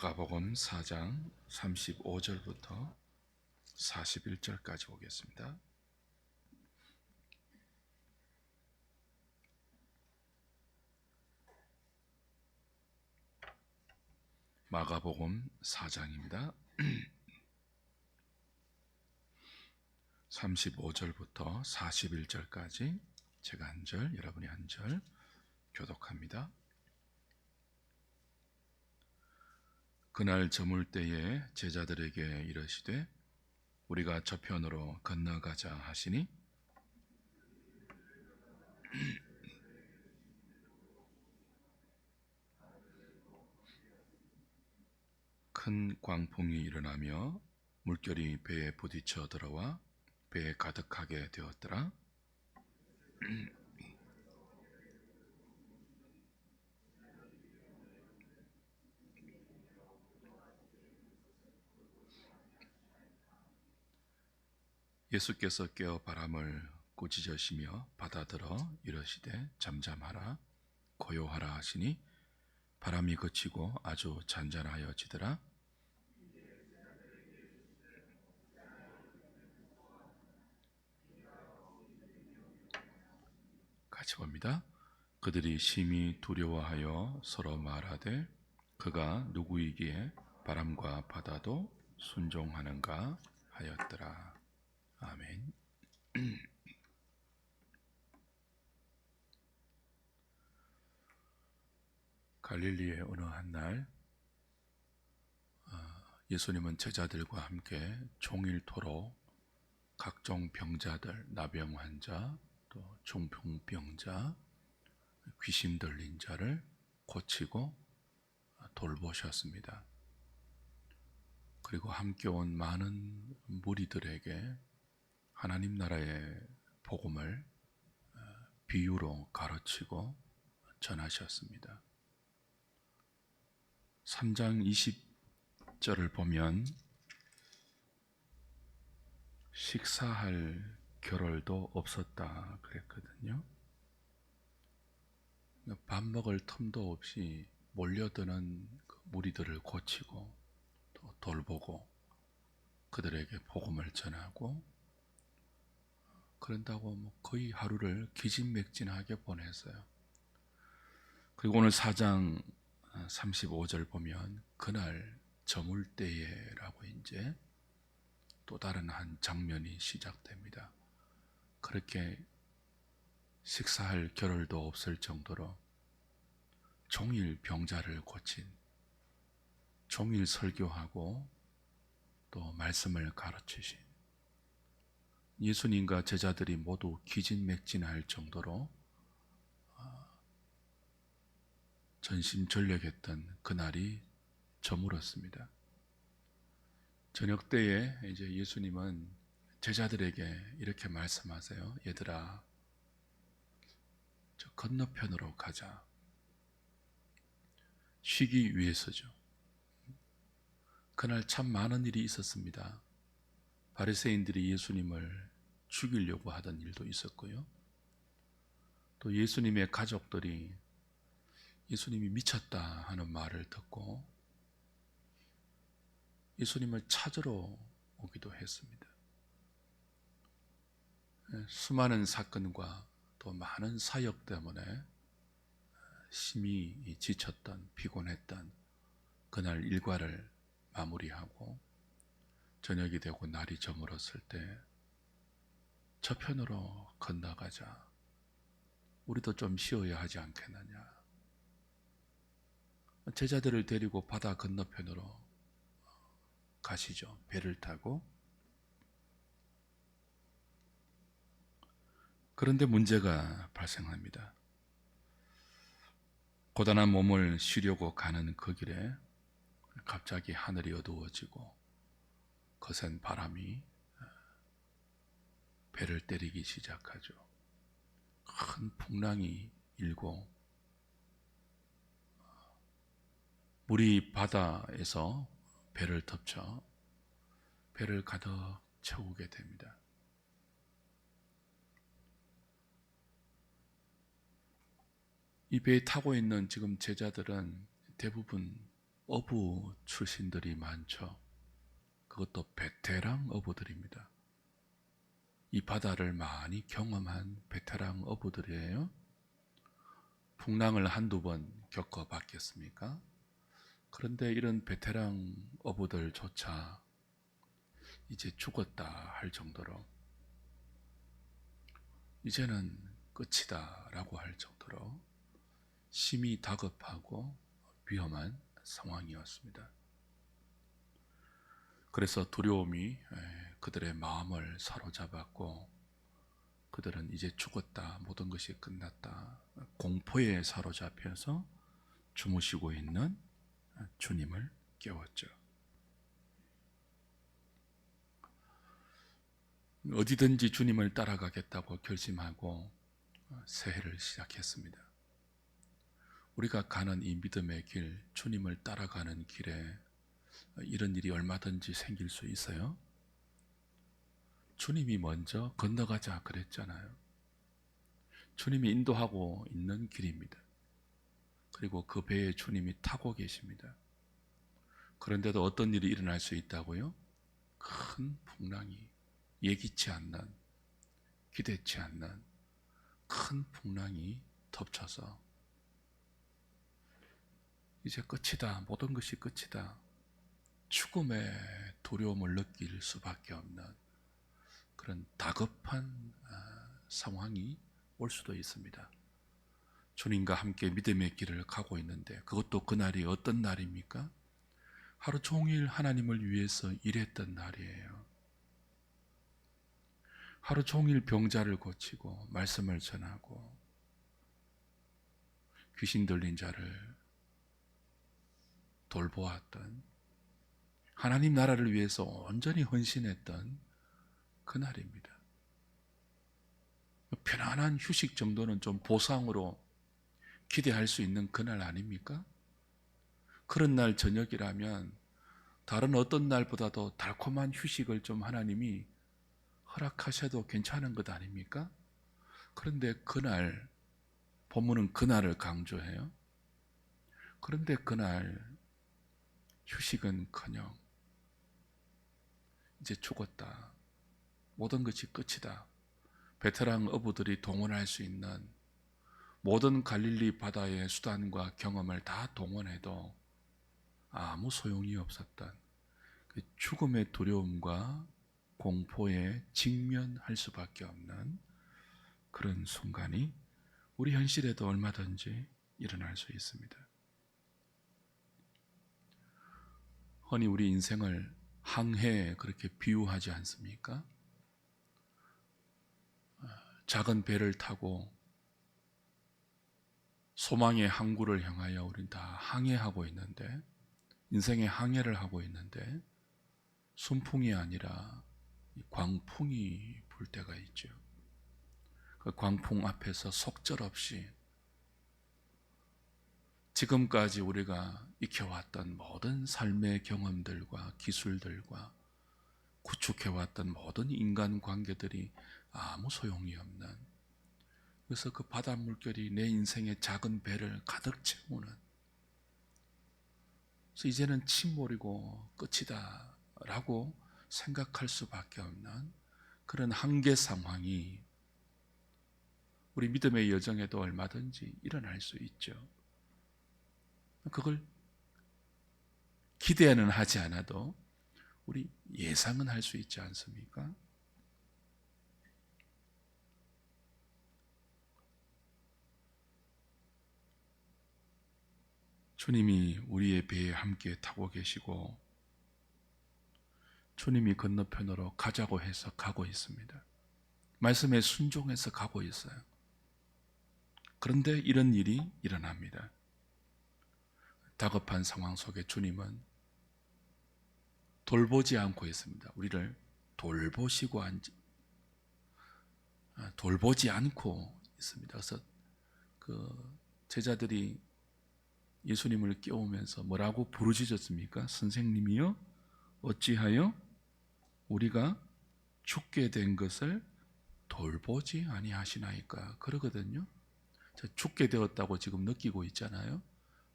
마가복음 4장 35절부터 41절까지 보겠습니다. 마가복음 4장입니다. 35절부터 41절까지 제가 한 절, 여러분이 한 절 교독합니다. 그날 저물 때에 제자들에게 이르시되 우리가 저편으로 건너가자 하시니 큰 광풍이 일어나며 물결이 배에 부딪혀 들어와 배에 가득하게 되었더라. 예수께서 깨어 바람을 꾸짖으시며 바다들어 이르시되 잠잠하라 고요하라 하시니 바람이 그치고 아주 잔잔하여지더라. 같이 봅니다. 그들이 심히 두려워하여 서로 말하되 그가 누구이기에 바람과 바다도 순종하는가 하였더라. 아멘. 갈릴리의 어느 한날 예수님은 제자들과 함께 종일토록 각종 병자들, 나병 환자, 또 중풍병자, 귀신 들린 자를 고치고 돌보셨습니다. 그리고 함께 온 많은 무리들에게 하나님 나라의 복음을 비유로 가르치고 전하셨습니다. 3장 20절을 보면 식사할 겨를도 없었다 그랬거든요. 밥 먹을 틈도 없이 몰려드는 무리들을 고치고 또 돌보고 그들에게 복음을 전하고 그런다고 거의 하루를 기진맥진하게 보냈어요. 그리고 오늘 4장 35절 보면 그날 저물 때에라고 이제 또 다른 한 장면이 시작됩니다. 그렇게 식사할 겨를도 없을 정도로 종일 병자를 고친, 종일 설교하고 또 말씀을 가르치신 예수님과 제자들이 모두 기진맥진할 정도로 전심전력했던 그날이 저물었습니다. 저녁 때에 이제 예수님은 제자들에게 이렇게 말씀하세요. 얘들아, 저 건너편으로 가자. 쉬기 위해서죠. 그날 참 많은 일이 있었습니다. 바리새인들이 예수님을 죽이려고 하던 일도 있었고요. 또 예수님의 가족들이 예수님이 미쳤다 하는 말을 듣고 예수님을 찾으러 오기도 했습니다. 수많은 사건과 또 많은 사역 때문에 심히 지쳤던 피곤했던 그날 일과를 마무리하고 저녁이 되고 날이 저물었을 때 저편으로 건너가자. 우리도 좀 쉬어야 하지 않겠느냐. 제자들을 데리고 바다 건너편으로 가시죠. 배를 타고. 그런데 문제가 발생합니다. 고단한 몸을 쉬려고 가는 그 길에 갑자기 하늘이 어두워지고 거센 바람이 배를 때리기 시작하죠. 큰 풍랑이 일고 물이 바다에서 배를 덮쳐 배를 가득 채우게 됩니다. 이 배에 타고 있는 지금 제자들은 대부분 어부 출신들이 많죠. 그것도 베테랑 어부들입니다. 이 바다를 많이 경험한 베테랑 어부들이에요. 풍랑을 한두 번 겪어봤겠습니까? 그런데 이런 베테랑 어부들조차 이제 죽었다 할 정도로, 이제는 끝이다 라고 할 정도로 심히 다급하고 위험한 상황이었습니다. 그래서 두려움이 그들의 마음을 사로잡았고, 그들은 이제 죽었다, 모든 것이 끝났다, 공포에 사로잡혀서 주무시고 있는 주님을 깨웠죠. 어디든지 주님을 따라가겠다고 결심하고 새해를 시작했습니다. 우리가 가는 이 믿음의 길, 주님을 따라가는 길에 이런 일이 얼마든지 생길 수 있어요. 주님이 먼저 건너가자 그랬잖아요. 주님이 인도하고 있는 길입니다. 그리고 그 배에 주님이 타고 계십니다. 그런데도 어떤 일이 일어날 수 있다고요? 큰 풍랑이, 예기치 않는, 기대치 않는 큰 풍랑이 덮쳐서 이제 끝이다, 모든 것이 끝이다, 죽음의 두려움을 느낄 수밖에 없는 그런 다급한 상황이 올 수도 있습니다. 주님과 함께 믿음의 길을 가고 있는데, 그것도 그날이 어떤 날입니까? 하루 종일 하나님을 위해서 일했던 날이에요. 하루 종일 병자를 고치고 말씀을 전하고 귀신 들린 자를 돌보았던, 하나님 나라를 위해서 온전히 헌신했던 그날입니다. 편안한 휴식 정도는 좀 보상으로 기대할 수 있는 그날 아닙니까? 그런 날 저녁이라면 다른 어떤 날보다도 달콤한 휴식을 좀 하나님이 허락하셔도 괜찮은 것 아닙니까? 그런데 그날, 본문은 그날을 강조해요. 그런데 그날 휴식은커녕 이제 죽었다, 모든 것이 끝이다, 베테랑 어부들이 동원할 수 있는 모든 갈릴리 바다의 수단과 경험을 다 동원해도 아무 소용이 없었던 그 죽음의 두려움과 공포에 직면할 수밖에 없는 그런 순간이 우리 현실에도 얼마든지 일어날 수 있습니다. 흔히 우리 인생을 항해에 그렇게 비유하지 않습니까? 작은 배를 타고 소망의 항구를 향하여 우린 다 항해하고 있는데, 인생의 항해를 하고 있는데 순풍이 아니라 광풍이 불 때가 있죠. 그 광풍 앞에서 속절없이 지금까지 우리가 익혀왔던 모든 삶의 경험들과 기술들과 구축해왔던 모든 인간관계들이 아무 소용이 없는, 그래서 그 바다 물결이 내 인생의 작은 배를 가득 채우는, 그래서 이제는 침몰이고 끝이다 라고 생각할 수밖에 없는 그런 한계 상황이 우리 믿음의 여정에도 얼마든지 일어날 수 있죠. 그걸 기대는 하지 않아도 우리 예상은 할 수 있지 않습니까? 주님이 우리의 배에 함께 타고 계시고 주님이 건너편으로 가자고 해서 가고 있습니다. 말씀에 순종해서 가고 있어요. 그런데 이런 일이 일어납니다. 다급한 상황 속에 주님은 돌보지 않고 있습니다. 우리를 돌보지 않고 있습니다. 그래서 그 제자들이 예수님을 깨우면서 뭐라고 부르짖었습니까? 선생님이요, 어찌하여 우리가 죽게 된 것을 돌보지 아니하시나이까? 그러거든요. 죽게 되었다고 지금 느끼고 있잖아요.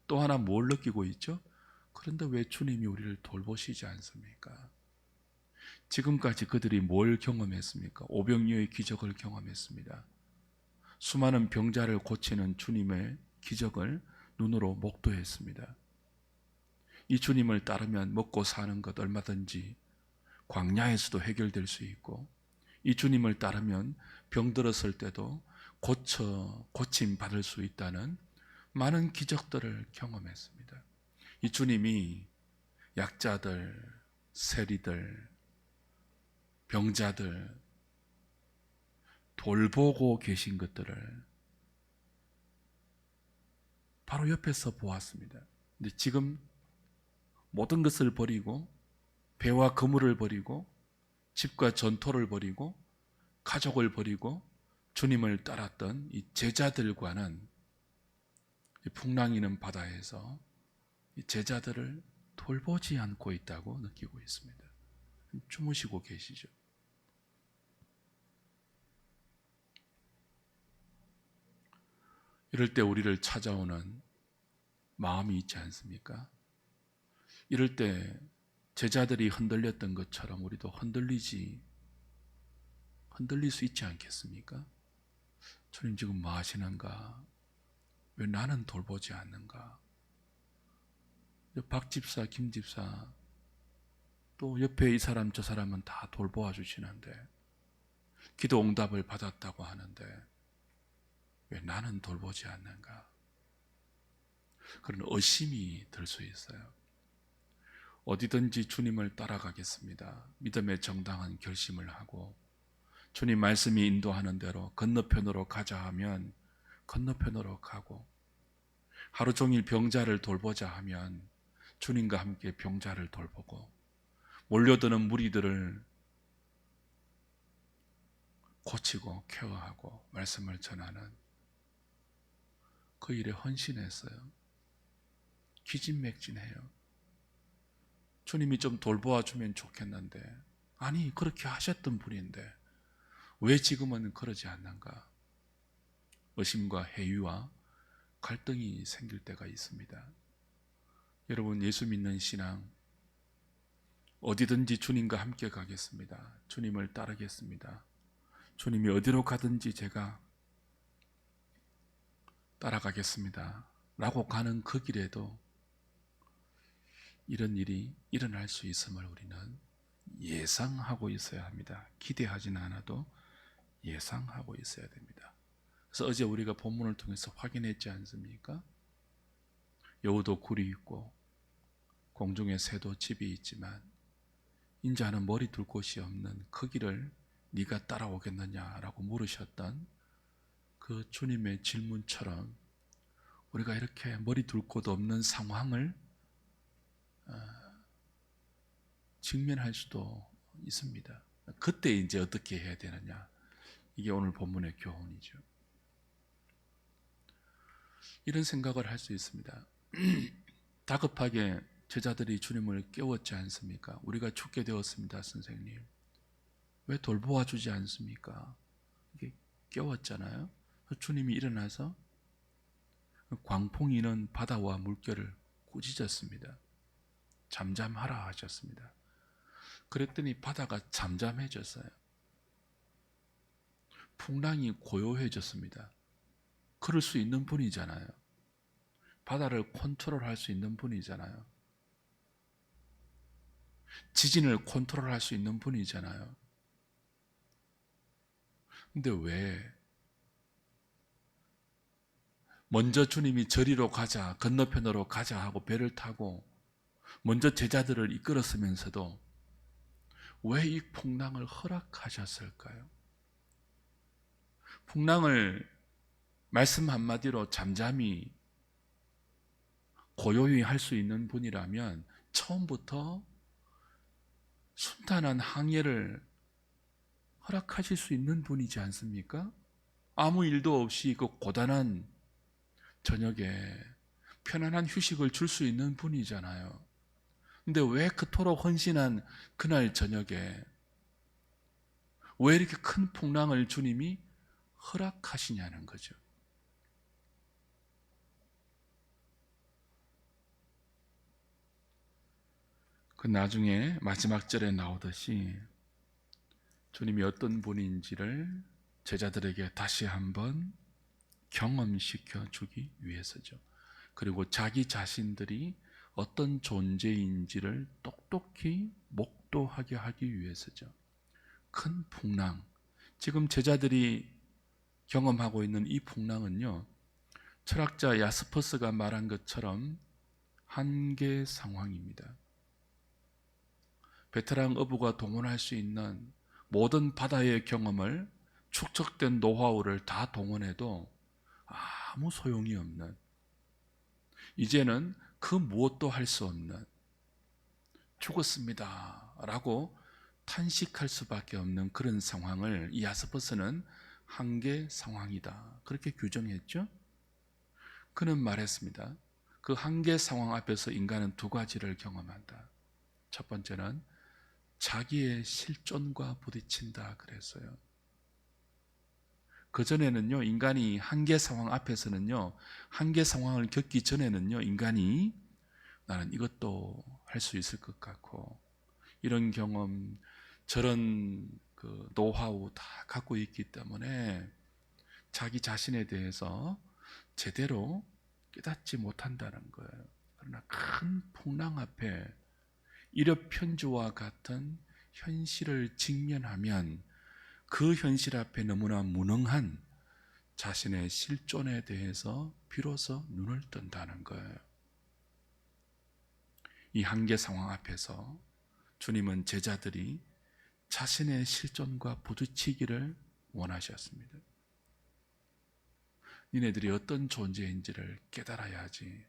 또 하나 뭘 느끼고 있죠? 그런데 왜 주님이 우리를 돌보시지 않습니까? 지금까지 그들이 뭘 경험했습니까? 오병이어의 기적을 경험했습니다. 수많은 병자를 고치는 주님의 기적을 눈으로 목도했습니다. 이 주님을 따르면 먹고 사는 것 얼마든지 광야에서도 해결될 수 있고, 이 주님을 따르면 병들었을 때도 고침 받을 수 있다는 많은 기적들을 경험했습니다. 이 주님이 약자들, 세리들, 병자들 돌보고 계신 것들을 바로 옆에서 보았습니다. 근데 지금 모든 것을 버리고, 배와 그물을 버리고, 집과 전토를 버리고, 가족을 버리고 주님을 따랐던 이 제자들과는 이 풍랑이는 바다에서 이 제자들을 돌보지 않고 있다고 느끼고 있습니다. 주무시고 계시죠. 이럴 때 우리를 찾아오는 마음이 있지 않습니까? 이럴 때 제자들이 흔들렸던 것처럼 우리도 흔들릴 수 있지 않겠습니까? 주님 지금 뭐 하시는가? 왜 나는 돌보지 않는가? 박 집사, 김 집사, 또 옆에 이 사람 저 사람은 다 돌보아 주시는데, 기도 응답을 받았다고 하는데 왜 나는 돌보지 않는가? 그런 의심이 들 수 있어요. 어디든지 주님을 따라가겠습니다. 믿음의 정당한 결심을 하고, 주님 말씀이 인도하는 대로 건너편으로 가자 하면 건너편으로 가고, 하루 종일 병자를 돌보자 하면 주님과 함께 병자를 돌보고, 몰려드는 무리들을 고치고 케어하고 말씀을 전하는 그 일에 헌신했어요. 기진맥진해요. 주님이 좀 돌보아 주면 좋겠는데, 아니 그렇게 하셨던 분인데 왜 지금은 그러지 않는가? 의심과 회의와 갈등이 생길 때가 있습니다. 여러분, 예수 믿는 신앙, 어디든지 주님과 함께 가겠습니다. 주님을 따르겠습니다. 주님이 어디로 가든지 제가 따라가겠습니다 라고 가는 그 길에도 이런 일이 일어날 수 있음을 우리는 예상하고 있어야 합니다. 기대하지는 않아도 예상하고 있어야 됩니다. 그래서 어제 우리가 본문을 통해서 확인했지 않습니까? 여우도 굴이 있고 공중에 새도 집이 있지만 인자는 머리 둘 곳이 없는 그 길을 네가 따라오겠느냐라고 물으셨던 그 주님의 질문처럼 우리가 이렇게 머리 둘 곳 없는 상황을 직면할 수도 있습니다. 그때 이제 어떻게 해야 되느냐, 이게 오늘 본문의 교훈이죠. 이런 생각을 할 수 있습니다. 다급하게 제자들이 주님을 깨웠지 않습니까? 우리가 죽게 되었습니다, 선생님. 왜 돌보아 주지 않습니까? 이게 깨웠잖아요. 주님이 일어나서 광풍이 는 바다와 물결을 꾸짖었습니다. 잠잠하라 하셨습니다. 그랬더니 바다가 잠잠해졌어요. 풍랑이 고요해졌습니다. 그럴 수 있는 분이잖아요. 바다를 컨트롤할 수 있는 분이잖아요. 지진을 컨트롤할 수 있는 분이잖아요. 근데 왜 먼저 주님이 저리로 가자, 건너편으로 가자 하고 배를 타고 먼저 제자들을 이끌었으면서도 왜 이 풍랑을 허락하셨을까요? 풍랑을 말씀 한마디로 잠잠히 고요히 할 수 있는 분이라면 처음부터 순탄한 항해를 허락하실 수 있는 분이지 않습니까? 아무 일도 없이 그 고단한 저녁에 편안한 휴식을 줄 수 있는 분이잖아요. 근데 왜 그토록 헌신한 그날 저녁에 왜 이렇게 큰 풍랑을 주님이 허락하시냐는 거죠. 그 나중에 마지막 절에 나오듯이 주님이 어떤 분인지를 제자들에게 다시 한번 경험시켜 주기 위해서죠. 그리고 자기 자신들이 어떤 존재인지를 똑똑히 목도하게 하기 위해서죠. 큰 풍랑, 지금 제자들이 경험하고 있는 이 풍랑은요, 철학자 야스퍼스가 말한 것처럼 한계 상황입니다. 베테랑 어부가 동원할 수 있는 모든 바다의 경험을, 축적된 노하우를 다 동원해도 아무 소용이 없는, 이제는 그 무엇도 할 수 없는, 죽었습니다 라고 탄식할 수밖에 없는 그런 상황을 이 야스퍼스는 한계 상황이다, 그렇게 규정했죠. 그는 말했습니다. 그 한계 상황 앞에서 인간은 두 가지를 경험한다. 첫 번째는 자기의 실존과 부딪힌다 그랬어요. 그전에는요, 인간이 한계 상황 앞에서는요, 한계 상황을 겪기 전에는요, 인간이 나는 이것도 할 수 있을 것 같고, 이런 경험, 저런 그 노하우 다 갖고 있기 때문에 자기 자신에 대해서 제대로 깨닫지 못한다는 거예요. 그러나 큰 풍랑 앞에 일엽편주와 같은 현실을 직면하면 그 현실 앞에 너무나 무능한 자신의 실존에 대해서 비로소 눈을 뜬다는 거예요. 이 한계 상황 앞에서 주님은 제자들이 자신의 실존과 부딪히기를 원하셨습니다. 니네들이 어떤 존재인지를 깨달아야지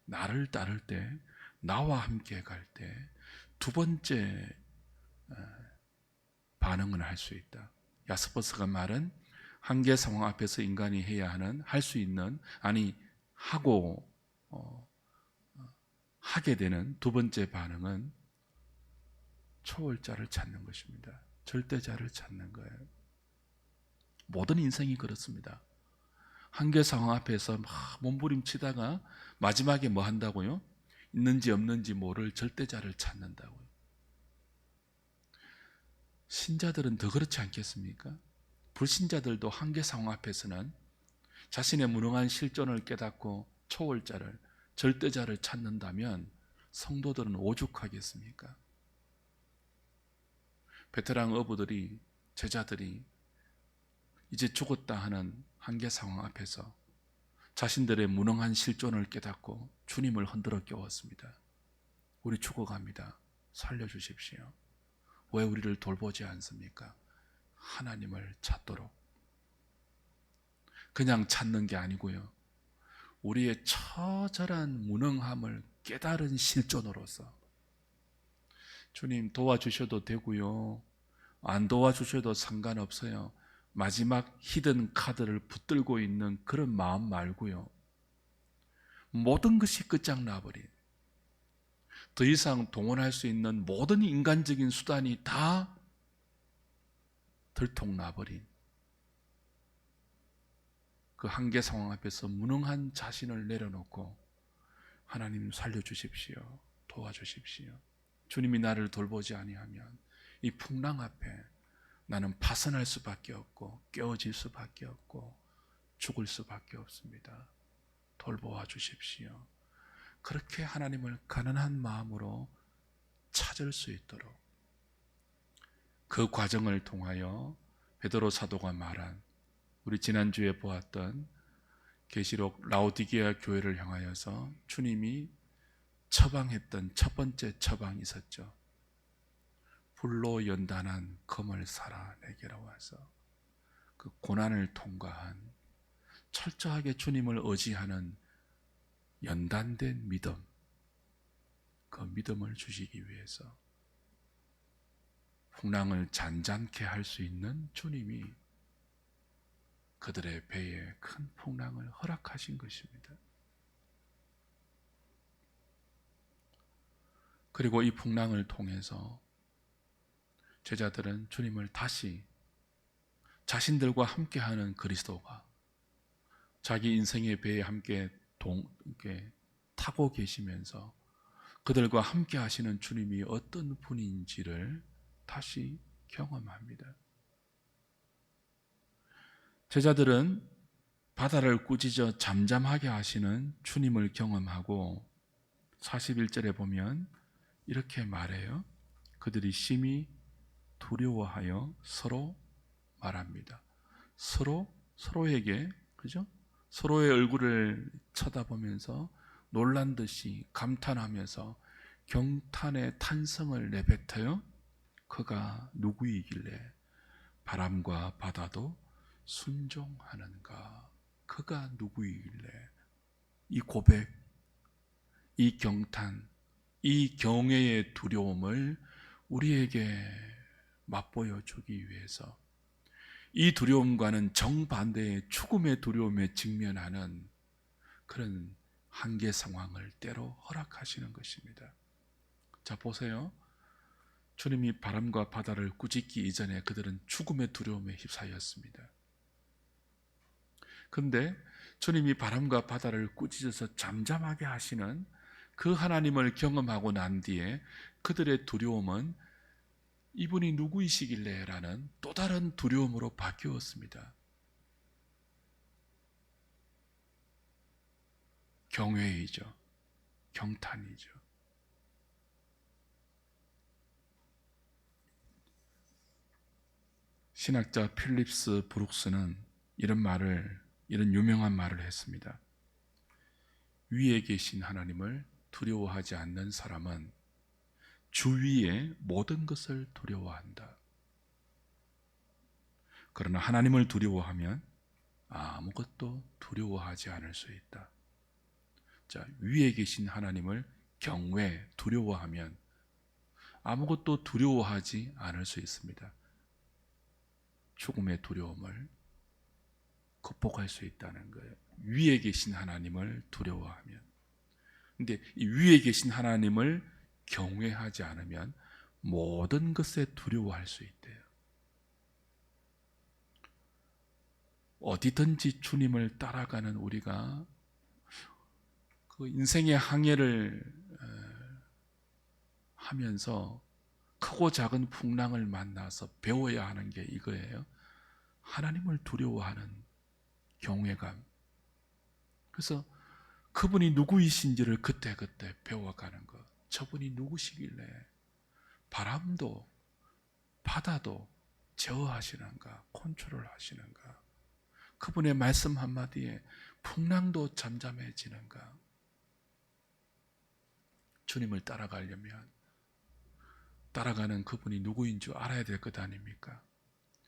나를 따를 때, 나와 함께 갈 때 두 번째 반응을 할 수 있다. 야스퍼스가 말은 한계 상황 앞에서 인간이 해야 하는, 할 수 있는, 아니 하고 하게 되는 두 번째 반응은 초월자를 찾는 것입니다. 절대자를 찾는 거예요. 모든 인생이 그렇습니다. 한계 상황 앞에서 막 몸부림치다가 마지막에 뭐 한다고요? 있는지 없는지 모를 절대자를 찾는다고요. 신자들은 더 그렇지 않겠습니까? 불신자들도 한계 상황 앞에서는 자신의 무능한 실존을 깨닫고 초월자를, 절대자를 찾는다면 성도들은 오죽하겠습니까? 베테랑 어부들이, 제자들이 이제 죽었다 하는 한계 상황 앞에서 자신들의 무능한 실존을 깨닫고 주님을 흔들어 깨웠습니다. 우리 죽어갑니다. 살려주십시오. 왜 우리를 돌보지 않습니까? 하나님을 찾도록. 그냥 찾는 게 아니고요, 우리의 처절한 무능함을 깨달은 실존으로서 주님 도와주셔도 되고요, 안 도와주셔도 상관없어요. 마지막 히든 카드를 붙들고 있는 그런 마음 말고요, 모든 것이 끝장나버린, 더 이상 동원할 수 있는 모든 인간적인 수단이 다 들통나버린 그 한계 상황 앞에서 무능한 자신을 내려놓고 하나님 살려주십시오, 도와주십시오. 주님이 나를 돌보지 아니하면 이 풍랑 앞에 나는 파선할 수밖에 없고 깨어질 수밖에 없고 죽을 수밖에 없습니다. 돌보아 주십시오. 그렇게 하나님을 가난한 마음으로 찾을 수 있도록, 그 과정을 통하여 베드로 사도가 말한, 우리 지난주에 보았던 계시록 라오디게아 교회를 향하여서 주님이 처방했던 첫 번째 처방이 있었죠. 불로 연단한 검을 사라 내게로 와서. 그 고난을 통과한, 철저하게 주님을 의지하는 연단된 믿음, 그 믿음을 주시기 위해서 풍랑을 잔잔케 할 수 있는 주님이 그들의 배에 큰 풍랑을 허락하신 것입니다. 그리고 이 풍랑을 통해서 제자들은 주님을 다시 자신들과 함께하는 그리스도가 자기 인생의 배에 함께 타고 계시면서 그들과 함께 하시는 주님이 어떤 분인지를 다시 경험합니다. 제자들은 바다를 꾸짖어 잠잠하게 하시는 주님을 경험하고 41절에 보면 이렇게 말해요. 그들이 심히 두려워하여 서로 말합니다. 서로에게, 그죠? 서로의 얼굴을 쳐다보면서 놀란 듯이 감탄하면서 경탄의 탄성을 내뱉어요. 그가 누구이길래 바람과 바다도 순종하는가? 그가 누구이길래? 이 고백, 이 경탄, 이 경외의 두려움을 우리에게 맛보여 주기 위해서 이 두려움과는 정반대의 죽음의 두려움에 직면하는 그런 한계 상황을 때로 허락하시는 것입니다. 자, 보세요. 주님이 바람과 바다를 꾸짖기 이전에 그들은 죽음의 두려움에 휩싸였습니다. 그런데 주님이 바람과 바다를 꾸짖어서 잠잠하게 하시는 그 하나님을 경험하고 난 뒤에 그들의 두려움은 이분이 누구이시길래 라는 또 다른 두려움으로 바뀌었습니다. 경외이죠. 경탄이죠. 신학자 필립스 브룩스는 이런 유명한 말을 했습니다. 위에 계신 하나님을 두려워하지 않는 사람은 주위의 모든 것을 두려워한다. 그러나 하나님을 두려워하면 아무것도 두려워하지 않을 수 있다. 자, 위에 계신 하나님을 경외, 두려워하면 아무것도 두려워하지 않을 수 있습니다. 죽음의 두려움을 극복할 수 있다는 거예요. 위에 계신 하나님을 두려워하면. 근데 이 위에 계신 하나님을 경외하지 않으면 모든 것에 두려워할 수 있대요. 어디든지 주님을 따라가는 우리가 그 인생의 항해를 하면서 크고 작은 풍랑을 만나서 배워야 하는 게 이거예요. 하나님을 두려워하는 경외감. 그래서 그분이 누구이신지를 그때그때 배워가는 것. 저분이 누구시길래 바람도 바다도 제어하시는가, 컨트롤하시는가. 그분의 말씀 한마디에 풍랑도 잠잠해지는가. 주님을 따라가려면 따라가는 그분이 누구인 줄 알아야 될 것 아닙니까?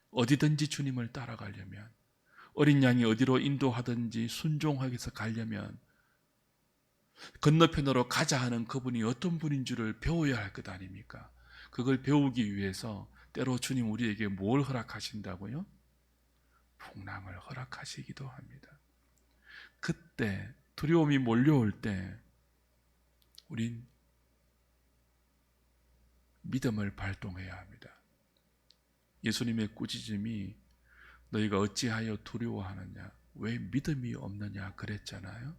어디든지 주님을 따라가려면, 어린 양이 어디로 인도하든지 순종하게 해서 가려면 건너편으로 가자 하는 그분이 어떤 분인 줄을 배워야 할 것 아닙니까? 그걸 배우기 위해서 때로 주님 우리에게 뭘 허락하신다고요? 풍랑을 허락하시기도 합니다. 그때 두려움이 몰려올 때 우린 믿음을 발동해야 합니다. 예수님의 꾸짖음이 너희가 어찌하여 두려워하느냐, 왜 믿음이 없느냐 그랬잖아요.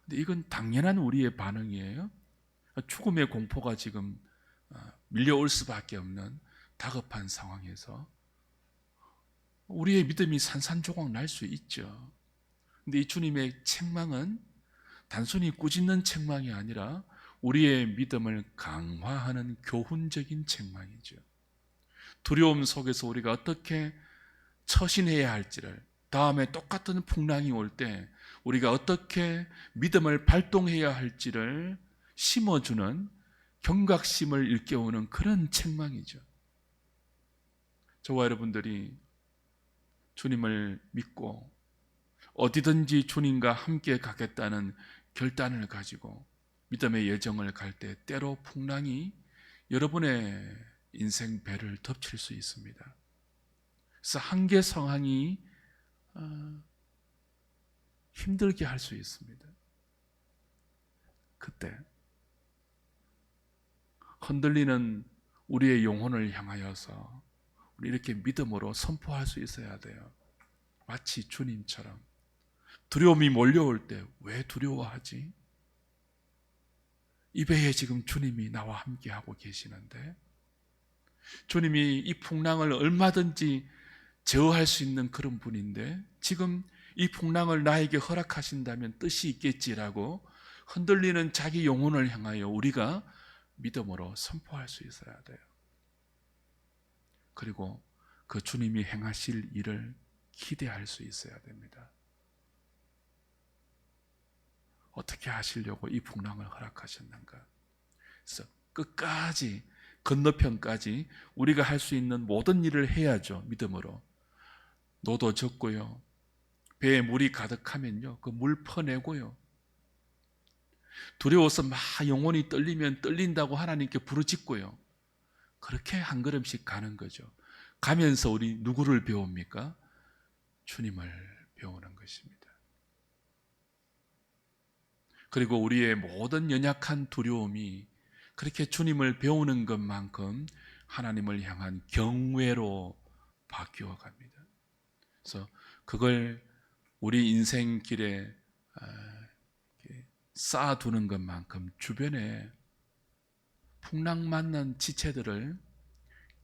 근데 이건 당연한 우리의 반응이에요. 죽음의 공포가 지금 밀려올 수밖에 없는 다급한 상황에서 우리의 믿음이 산산조각 날 수 있죠. 근데 이 주님의 책망은 단순히 꾸짖는 책망이 아니라 우리의 믿음을 강화하는 교훈적인 책망이죠. 두려움 속에서 우리가 어떻게 처신해야 할지를, 다음에 똑같은 풍랑이 올 때 우리가 어떻게 믿음을 발동해야 할지를 심어주는, 경각심을 일깨우는 그런 책망이죠. 저와 여러분들이 주님을 믿고 어디든지 주님과 함께 가겠다는 결단을 가지고 믿음의 여정을 갈 때 때로 풍랑이 여러분의 인생 배를 덮칠 수 있습니다. 그래서 한계 상황이 힘들게 할 수 있습니다. 그때 흔들리는 우리의 영혼을 향하여서 우리 이렇게 믿음으로 선포할 수 있어야 돼요. 마치 주님처럼 두려움이 몰려올 때 왜 두려워하지? 이 배에 지금 주님이 나와 함께 하고 계시는데, 주님이 이 풍랑을 얼마든지 제어할 수 있는 그런 분인데, 지금 이 풍랑을 나에게 허락하신다면 뜻이 있겠지라고 흔들리는 자기 영혼을 향하여 우리가 믿음으로 선포할 수 있어야 돼요. 그리고 그 주님이 행하실 일을 기대할 수 있어야 됩니다. 어떻게 하시려고 이 풍랑을 허락하셨는가? 그래서 끝까지, 건너편까지 우리가 할 수 있는 모든 일을 해야죠. 믿음으로. 노도 젓고요, 배에 물이 가득하면요, 그 물 퍼내고요, 두려워서 막 영혼이 떨리면 떨린다고 하나님께 부르짖고요, 그렇게 한 걸음씩 가는 거죠. 가면서 우리 누구를 배웁니까? 주님을 배우는 것입니다. 그리고 우리의 모든 연약한 두려움이 그렇게 주님을 배우는 것만큼 하나님을 향한 경외로 바뀌어 갑니다. 그래서 그걸 우리 인생길에 쌓아두는 것만큼 주변에 풍랑 맞는 지체들을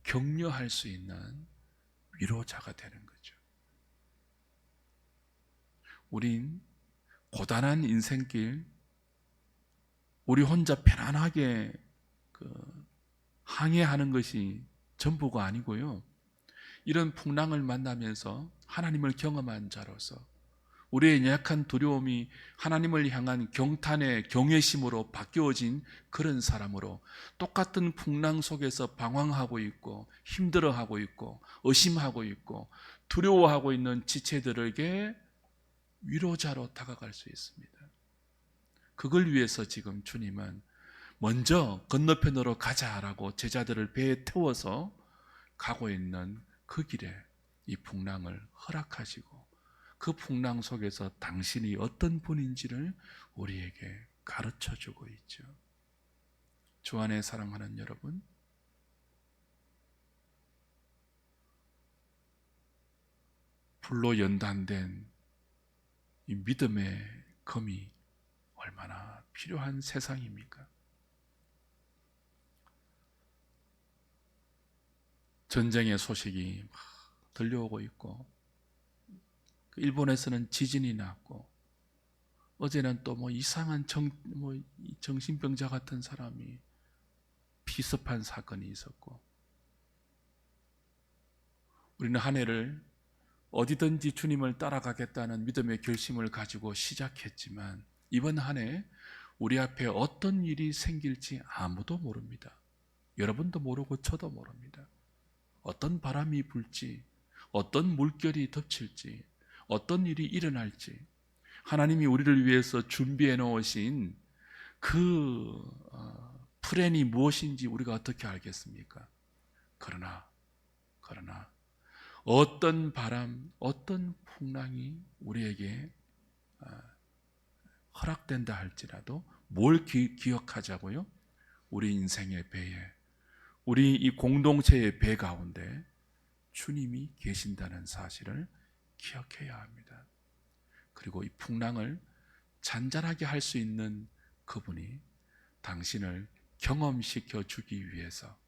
격려할 수 있는 위로자가 되는 거죠. 우린 고단한 인생길, 우리 혼자 편안하게 항해하는 것이 전부가 아니고요, 이런 풍랑을 만나면서 하나님을 경험한 자로서 우리의 약한 두려움이 하나님을 향한 경탄의 경외심으로 바뀌어진 그런 사람으로, 똑같은 풍랑 속에서 방황하고 있고 힘들어하고 있고 의심하고 있고 두려워하고 있는 지체들에게 위로자로 다가갈 수 있습니다. 그걸 위해서 지금 주님은 먼저 건너편으로 가자라고 제자들을 배에 태워서 가고 있는 그 길에 이 풍랑을 허락하시고, 그 풍랑 속에서 당신이 어떤 분인지를 우리에게 가르쳐주고 있죠. 주 안에 사랑하는 여러분, 불로 연단된 이 믿음의 검이 얼마나 필요한 세상입니까? 전쟁의 소식이 막 들려오고 있고, 일본에서는 지진이 났고, 어제는 또 이상한 정신병자 같은 사람이 피습한 사건이 있었고, 우리는 한 해를 어디든지 주님을 따라가겠다는 믿음의 결심을 가지고 시작했지만, 이번 한 해 우리 앞에 어떤 일이 생길지 아무도 모릅니다. 여러분도 모르고 저도 모릅니다. 어떤 바람이 불지, 어떤 물결이 덮칠지, 어떤 일이 일어날지, 하나님이 우리를 위해서 준비해 놓으신 그 플랜이 무엇인지 우리가 어떻게 알겠습니까? 그러나 어떤 바람, 어떤 풍랑이 우리에게 허락된다 할지라도 뭘 기억하자고요? 우리 인생의 배에, 우리 이 공동체의 배 가운데 주님이 계신다는 사실을 기억해야 합니다. 그리고 이 풍랑을 잔잔하게 할 수 있는 그분이 당신을 경험시켜 주기 위해서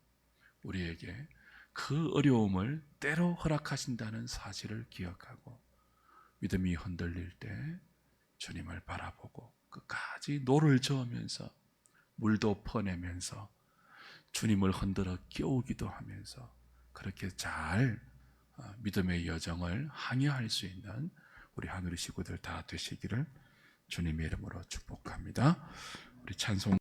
우리에게 그 어려움을 때로 허락하신다는 사실을 기억하고, 믿음이 흔들릴 때 주님을 바라보고 끝까지 노를 저으면서 물도 퍼내면서 주님을 흔들어 깨우기도 하면서 그렇게 잘 믿음의 여정을 항해할 수 있는 우리 하늘의 식구들 다 되시기를 주님의 이름으로 축복합니다. 우리 찬송